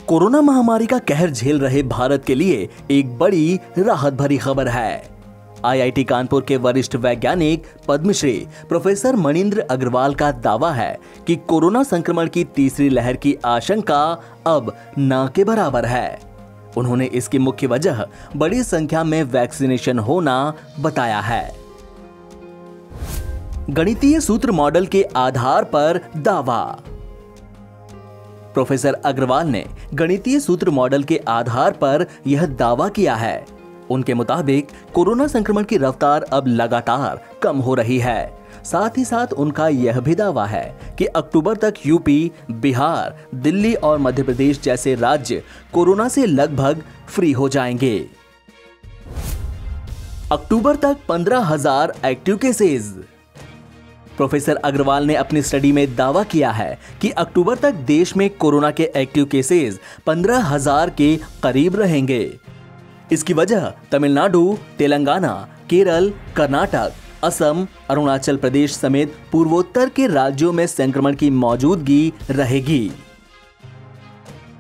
Corona महामारी का कहर झेल रहे भारत के लिए एक बड़ी राहत भरी खबर है। आईआईटी कानपुर के वरिष्ठ वैज्ञानिक पद्मश्री प्रोफेसर मणिंद्र अग्रवाल का दावा है कि कोरोना संक्रमण की तीसरी लहर की आशंका अब न के बराबर है। उन्होंने इसकी मुख्य वजह बड़ी संख्या में वैक्सीनेशन होना बताया है। गणितीय सूत्र मॉडल के आधार पर दावा। प्रोफेसर अग्रवाल ने गणितीय सूत्र मॉडल के आधार पर यह दावा किया है। उनके मुताबिक कोरोना संक्रमण की रफ्तार अब लगातार कम हो रही है। साथ ही साथ उनका यह भी दावा है कि अक्टूबर तक यूपी, बिहार, दिल्ली और मध्य प्रदेश जैसे राज्य कोरोना से लगभग फ्री हो जाएंगे। अक्टूबर तक 15,000 एक्टिव केसेस। प्रोफेसर अग्रवाल ने अपनी स्टडी में दावा किया है कि अक्टूबर तक देश में कोरोना के एक्टिव केसेस 15,000 के करीब रहेंगे। इसकी वजह तमिलनाडु, तेलंगाना, केरल, कर्नाटक, असम, अरुणाचल प्रदेश समेत पूर्वोत्तर के राज्यों में संक्रमण की मौजूदगी रहेगी।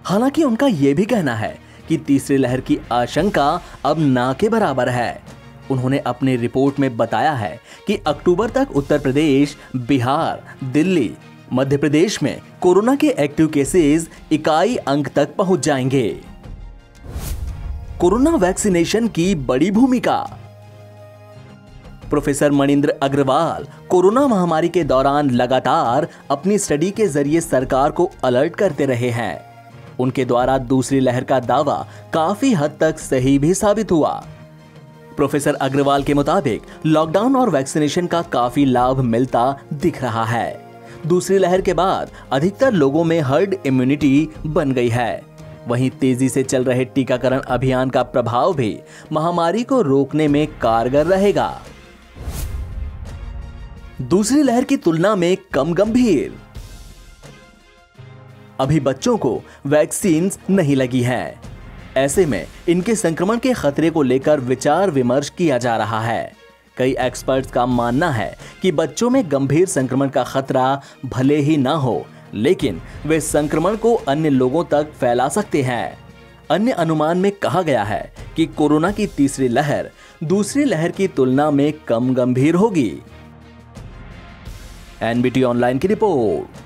हालांकि उनका यह भी कहना है कि तीसरी लहर की आशंका अब ना के बराबर है। उन्होंने अपनी रिपोर्ट में बताया है कि अक्टूबर तक उत्तर प्रदेश, बिहार, दिल्ली, मध्य प्रदेश में कोरोना के एक्टिव केसेस इकाई अंक तक पहुंच जाएंगे। कोरोना वैक्सीनेशन की बड़ी भूमिका। प्रोफेसर मणिंद्र अग्रवाल कोरोना महामारी के दौरान लगातार अपनी स्टडी के जरिए सरकार को अलर्ट करते रहे हैं। उनके द्वारा दूसरी लहर का दावा काफी हद तक सही भी साबित हुआ। प्रोफेसर अग्रवाल के मुताबिक लॉकडाउन और वैक्सीनेशन का काफी लाभ मिलता दिख रहा है। दूसरी लहर के बाद अधिकतर लोगों में हर्ड इम्यूनिटी बन गई है। वहीं तेजी से चल रहे टीकाकरण अभियान का प्रभाव भी महामारी को रोकने में कारगर रहेगा। दूसरी लहर की तुलना में कम गंभीर। अभी बच्चों को वैक्सीन नहीं लगी है। ऐसे में इनके संक्रमण के खतरे को लेकर विचार विमर्श किया जा रहा है। कई एक्सपर्ट्स का मानना है कि बच्चों में गंभीर संक्रमण का खतरा भले ही ना हो, लेकिन वे संक्रमण को अन्य लोगों तक फैला सकते हैं। अन्य अनुमान में कहा गया है कि कोरोना की तीसरी लहर दूसरी लहर की तुलना में कम गंभीर होगी। एनबीटी ऑनलाइन की रिपोर्ट।